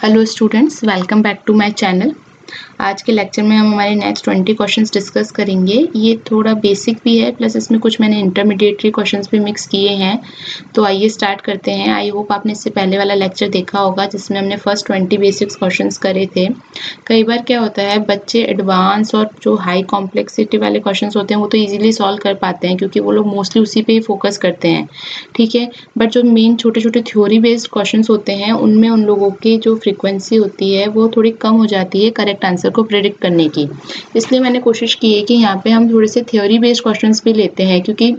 Hello students, welcome back to my channel. आज के lecture में हम हमारे नेक्स्ट 20 क्वेश्चंस डिस्कस करेंगे। ये थोड़ा बेसिक भी है, प्लस इसमें कुछ मैंने इंटरमीडिएटरी क्वेश्चंस भी मिक्स किए हैं। तो आइए स्टार्ट करते हैं। आई होप आपने इससे पहले वाला लेक्चर देखा होगा जिसमें हमने फर्स्ट 20 बेसिक्स क्वेश्चंस करे थे। कई बार क्या होता है, बच्चे एडवांस और जो हाई कॉम्प्लेक्सिटी वाले क्वेश्चंस होते हैं वो तो ईजिली सॉल्व कर पाते हैं क्योंकि वो लोग मोस्टली उसी पे ही फोकस करते हैं, ठीक है। बट जो मेन छोटे छोटे थ्योरी बेस्ड क्वेश्चंस होते हैं उनमें उन लोगों की जो फ्रीक्वेंसी होती है वो थोड़ी कम हो जाती है करेक्ट आंसर को प्रेडिक्ट करने की। इसलिए मैंने कोशिश की है कि यहाँ पे हम थोड़े से थ्योरी बेस्ड क्वेश्चंस भी लेते हैं, क्योंकि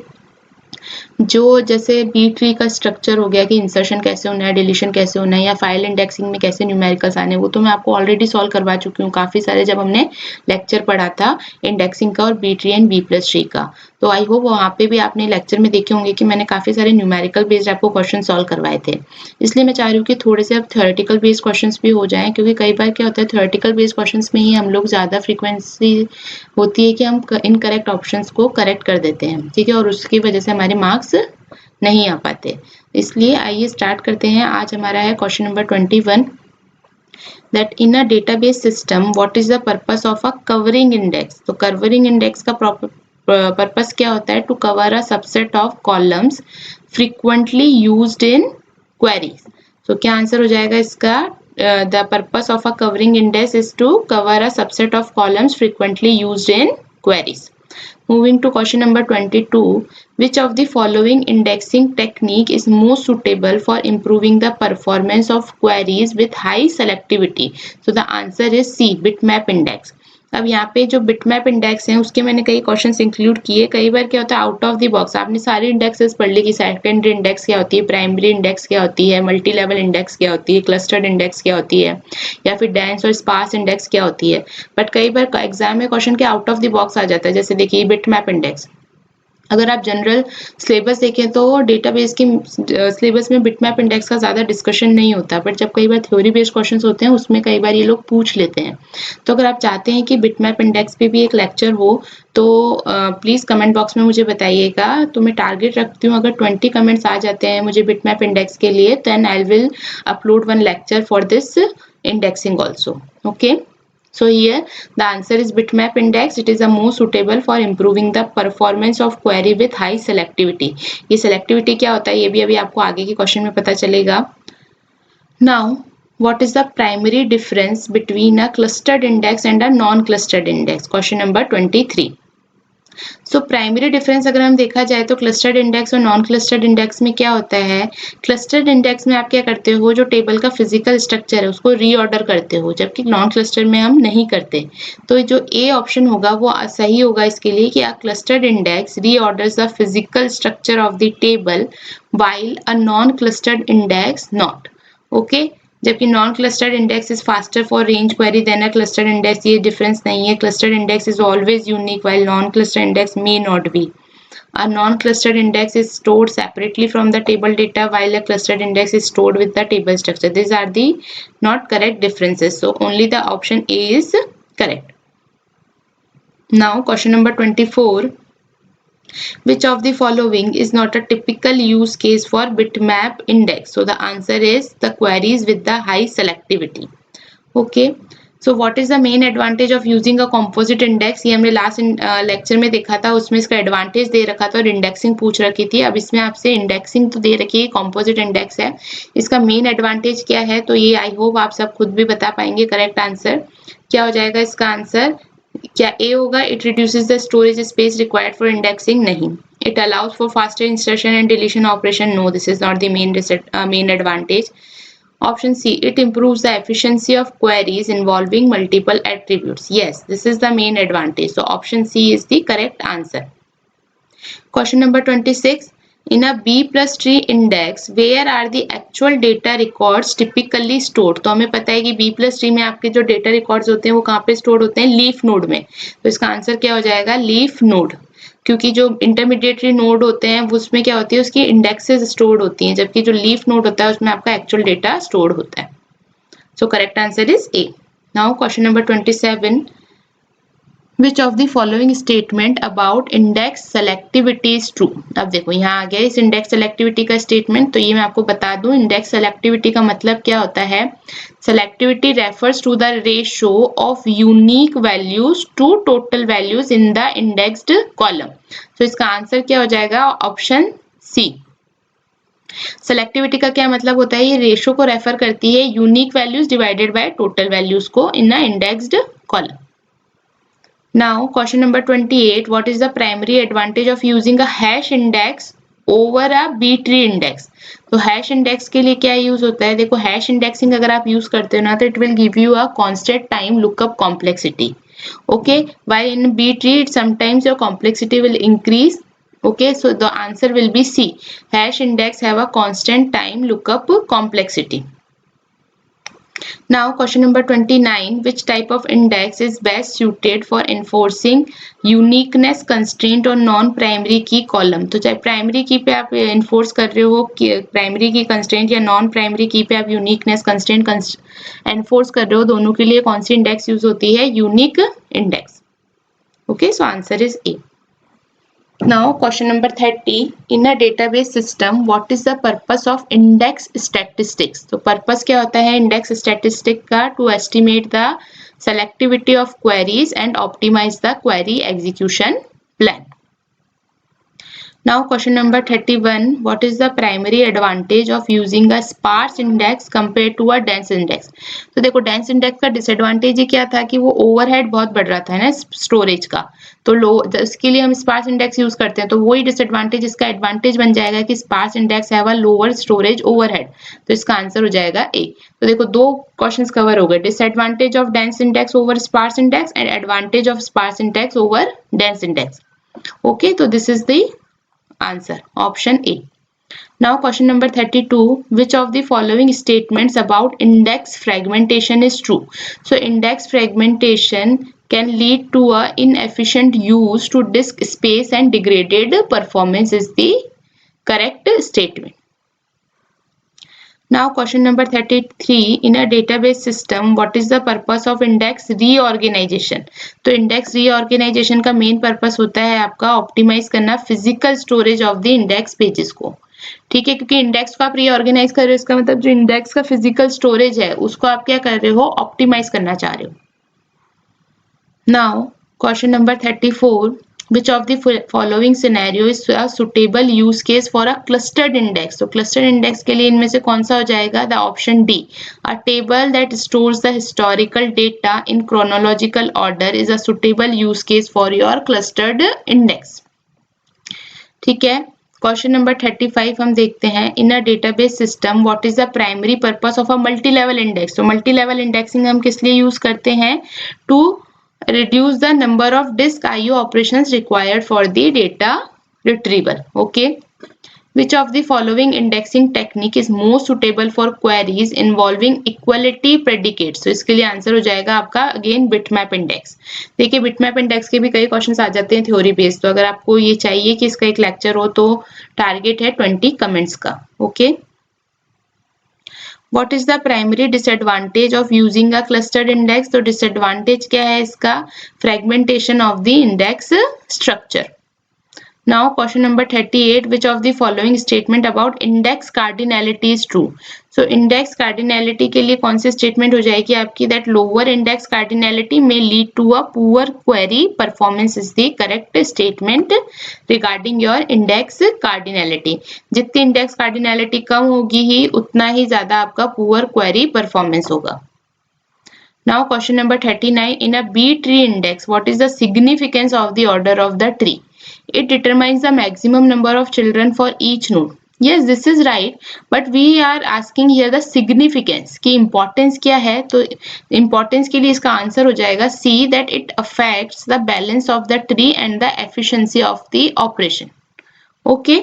जो जैसे बी ट्री का स्ट्रक्चर हो गया कि इंसर्शन कैसे होना है, डिलीशन कैसे होना है, या फाइल इंडेक्सिंग में कैसे न्यूमेरिकल्स आने, वो तो मैं आपको ऑलरेडी सॉल्व करवा चुकी हूँ काफ़ी सारे, जब हमने लेक्चर पढ़ा था इंडेक्सिंग का और B tree and B plus tree का। तो आई होप वहाँ पे भी आपने लेक्चर में देखे होंगे कि मैंने काफ़ी सारे न्यूमेरिकल बेस्ड आपको क्वेश्चन सॉल्व करवाए थे। इसलिए मैं चाह रही हूँ कि थोड़े से अब थ्योरेटिकल बेस्ड क्वेश्चंस भी हो जाएं, क्योंकि कई बार क्या होता है थ्योरेटिकल बेस्ड क्वेश्चंस में ही हम लोग ज़्यादा फ्रीक्वेंसी होती है कि हम इनकरेक्ट ऑप्शंस को करेक्ट कर देते हैं, ठीक है, और उसकी वजह से हमारे मार्क्स नहीं आ पाते। इसलिए आइए स्टार्ट करते हैं। आज हमारा है question number 21, that in a database system what is the purpose of a covering index। तो कवरिंग इंडेक्स का पर्पस क्या होता है? To cover a subset of columns frequently used in queries. तो क्या आंसर हो जाएगा इसका? The purpose of a covering index is to cover a subset of columns frequently used in queries। Moving to question number 22, which of the following indexing technique is most suitable for improving the performance of queries with high selectivity? So the answer is C, bitmap index। अब यहाँ पे जो bitmap index है उसके मैंने कई questions include किए। कई बार क्या होता है आउट ऑफ द बॉक्स आपने सारी इंडेक्सेस पढ़ ली कि सेकेंडरी इंडेक्स क्या होती है, प्राइमरी इंडेक्स क्या होती है, मल्टी लेवल इंडेक्स क्या होती है, क्लस्टर्ड इंडेक्स क्या होती है, या फिर डेंस और स्पार्स इंडेक्स क्या होती है। बट कई बार एग्जाम में क्वेश्चन के आउट ऑफ द बॉक्स आ जाता है, जैसे देखिए बिटमैप इंडेक्स। अगर आप जनरल सिलेबस देखें तो डेटाबेस की सिलेबस में बिटमैप इंडेक्स का ज़्यादा डिस्कशन नहीं होता, बट जब कई बार थ्योरी बेस्ड क्वेश्चंस होते हैं उसमें कई बार ये लोग पूछ लेते हैं। तो अगर आप चाहते हैं कि बिटमैप इंडेक्स पे भी एक लेक्चर हो तो प्लीज़ कमेंट बॉक्स में मुझे बताइएगा। तो मैं टारगेट रखती हूँ अगर 20 कमेंट्स आ जाते हैं मुझे बिटमैप इंडेक्स के लिए, then I will upload one lecture for this indexing also, okay। So here the answer is bitmap index. It is the most suitable for improving the performance of query with high selectivity। ये selectivity क्या होता है ये भी अभी आपको आगे के क्वेश्चन में पता चलेगा। Now what is the primary difference between a clustered index and a non-clustered index? Question number 23। So primary difference अगर हम देखा जाए तो क्लस्टर्ड इंडेक्स और नॉन क्लस्टर्ड इंडेक्स में क्या होता है? क्लस्टर्ड इंडेक्स में आप क्या करते हो, जो टेबल का फिजिकल स्ट्रक्चर है उसको रीऑर्डर करते हो, जबकि नॉन क्लस्टर्ड में हम नहीं करते। तो जो ए ऑप्शन होगा वो सही होगा इसके लिए कि a clustered index reorders the physical structure of the table while a non clustered index not, okay. जबकि non clustered index is faster for range query than a clustered index. ये difference नहीं है। Clustered index is always unique while non-clustered index may not be। A non-clustered index is stored separately from the table data while a clustered index is stored with the table structure। These are the not correct differences, so only the option A is correct। Now question number 24, which of the following is not a typical use case for bitmap index? So the answer is the queries with the high selectivity, okay। So what is the main advantage of using a composite index? ये हमने last lecture में देखा था, उसमें इसका advantage दे रखा था और इंडेक्सिंग पूछ रखी थी। अब इसमें आपसे इंडेक्सिंग तो दे रखी है, कंपोजिट इंडेक्स है, इसका मेन एडवांटेज क्या है? तो ये आई होप आप सब खुद भी बता पाएंगे। करेक्ट आंसर क्या हो जाएगा इसका आंसर? क्या ए होगा? It reduces the storage space required for indexing? नहीं। It allows for faster insertion and deletion operation? No, this is not the main advantage. Option C, it improves the efficiency of queries involving multiple attributes? Yes, this is the main advantage. So option C is the correct answer। Question number 26, in a B plus tree index where are the actual data records typically stored? तो हमें पता है कि B plus tree में आपके जो data records होते हैं वो कहाँ पे stored होते हैं? लीफ नोड में। तो इसका आंसर क्या हो जाएगा? लीफ नोड, क्योंकि जो इंटरमीडिएटरी नोड होते हैं उसमें क्या होती है, उसकी इंडेक्सेस स्टोर्ड होती हैं, जबकि जो लीफ नोड होता है उसमें आपका एक्चुअल डेटा स्टोर्ड होता है। So correct answer is a. Now question number 27, which of the following statement about index selectivity is true. अब देखो यहाँ आ गया इस इंडेक्स सेलेक्टिविटी का स्टेटमेंट, तो ये मैं आपको बता दूं इंडेक्स सेलेक्टिविटी का मतलब क्या होता है। Selectivity refers to the ratio of unique values to total values in the indexed column. तो इसका आंसर क्या हो जाएगा, ऑप्शन सी। सेलेक्टिविटी का क्या मतलब होता है, ये रेशियो को रेफर करती है unique values divided by total values को in a indexed column. Now question number 28, what is the primary advantage of using a hash index over a B-tree index? तो hash index के लिए क्या use होता है, देखो hash indexing अगर आप यूज करते हो ना तो it will give you a constant time lookup complexity. Okay, while in B-tree sometimes your complexity will increase. Okay, so the answer will be C. Hash index have a constant time lookup complexity. Now question number 29, which type of index is best suited for enforcing uniqueness constraint on non-primary key column? तो चाहे primary की पे आप enforce कर रहे हो primary की constraint या नॉन प्राइमरी की पे आप uniqueness constraint enforce कर रहे हो, दोनों के लिए कौन सी इंडेक्स यूज होती है, unique index. Okay, so answer is a. Now question number 30, in a database system what is the purpose of index statistics? तो purpose क्या होता है index statistic का, to estimate the selectivity of queries and optimize the query execution plan. Now question number 31, what is the primary advantage of using a sparse index compared to a dense index? तो देखो dense index का disadvantage ये क्या था कि वो overhead बहुत बढ़ रहा था ना स्टोरेज का, तो इसके लिए हम स्पार्स इंडेक्स यूज करते हैं, तो वही डिसएडवांटेज इसका एडवांटेज बन जाएगा कि sparse index have a lower storage overhead, तो इसका आंसर हो जाएगा ए। तो देखो दो क्वेश्चंस कवर हो गए, disadvantage of dense index over sparse index and advantage of sparse index over dense index. Okay, तो this is the answer, option A. Now question number 32, which of the following statements about index fragmentation is true? So index fragmentation can lead to a inefficient use to disk space and degraded performance is the correct statement. Now question number 33, in a database system what is the purpose of index reorganization? तो index reorganization का main purpose होता है आपका optimize करना physical storage of the index pages को, ठीक है, क्योंकि इंडेक्स को आप रीऑर्गेनाइज कर रहे हो, इसका मतलब जो इंडेक्स का फिजिकल स्टोरेज है उसको आप क्या कर रहे हो, ऑप्टिमाइज करना चाह रहे हो। Now question number 34, which of the following scenario is a suitable use case for a clustered index? तो clustered index के लिए इनमें से कौन सा हो जाएगा, the option D, a table that stores the historical data in chronological order is a suitable use case for your clustered index, ठीक है। क्वेश्चन नंबर 35 हम देखते हैं, in a database system what is the primary purpose of a multi level index? तो multi level indexing हम किस लिए use करते हैं, to reduce the number of disk IO operations required for the data retrieval. Okay, which of the following indexing technique is most suitable for queries involving equality predicates? तो इसके लिए answer हो जाएगा आपका अगेन बिटमैप इंडेक्स। देखिए bitmap index के भी कई क्वेश्चंस आ जाते हैं थ्योरी बेस्ड, तो अगर आपको ये चाहिए कि इसका एक लेक्चर हो तो टारगेट है 20 कमेंट्स का। Okay, What is the primary disadvantage of using a clustered index? तो डिसएडवांटेज क्या है इसका, fragmentation of the index structure. Now question number 38, which of the following statement about index cardinality is true? So index cardinality के लिए कौन सी statement हो जाएगी आपकी, that lower index cardinality may lead to a poor query performance is the correct statement regarding your index cardinality. जितनी index cardinality कम होगी ही उतना ही ज़्यादा आपका poor query performance होगा। Now question number 39, in a B tree index what is the significance of the order of the tree? It determines the maximum number of children for each node. Yes, this is right, but we are asking here the significance कि importance क्या है, तो importance के लिए इसका answer हो जाएगा C, that it affects the balance of the tree and the efficiency of the operation. Okay.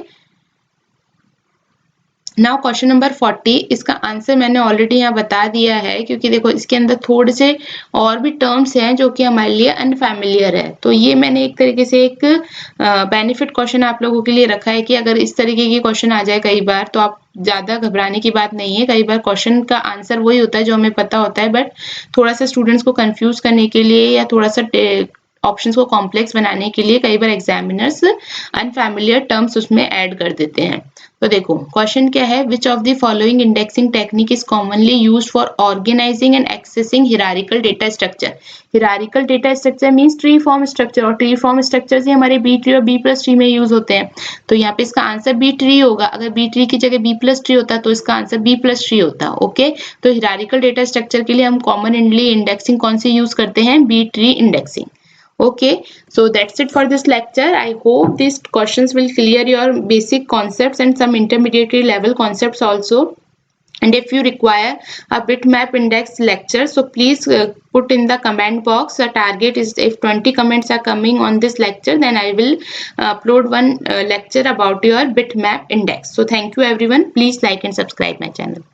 Now question number 40, इसका आंसर मैंने ऑलरेडी यहाँ बता दिया है क्योंकि देखो इसके अंदर थोड़े से और भी टर्म्स हैं जो कि हमारे लिए अनफैमिलियर है, तो ये मैंने एक तरीके से एक बेनिफिट क्वेश्चन आप लोगों के लिए रखा है कि अगर इस तरीके की क्वेश्चन आ जाए कई बार तो आप ज़्यादा घबराने की बात नहीं है। कई बार क्वेश्चन का आंसर वही होता है जो हमें पता होता है, बट थोड़ा सा स्टूडेंट्स को कंफ्यूज करने के लिए या थोड़ा सा ऑप्शंस को कॉम्प्लेक्स बनाने के लिए कई बार एग्जामिनर्स अनफैमिलियर टर्म्स उसमें ऐड कर देते हैं। तो देखो क्वेश्चन क्या है, which of the following indexing technique is commonly used for organizing and accessing hierarchical data structure. Hierarchical data structure means tree form structure, और ट्री फॉर्म स्ट्रक्चर ही हमारे बी ट्री और बी प्लस ट्री में use होते हैं। तो यहाँ पे इसका आंसर बी ट्री होगा। अगर बी ट्री की जगह बी प्लस ट्री होता तो इसका आंसर बी प्लस ट्री होता। ओके, तो हिरारिकल डेटा स्ट्रक्चर के लिए हम कॉमनली इंडेक्सिंग कौन सी यूज करते हैं, B tree indexing. Okay, so that's it for this lecture. I hope these questions will clear your basic concepts and some intermediate level concepts also. And if you require a bitmap index lecture, so please put in the comment box. The target is, if 20 comments are coming on this lecture, then I will upload one lecture about your bitmap index. So thank you everyone. Please like and subscribe my channel.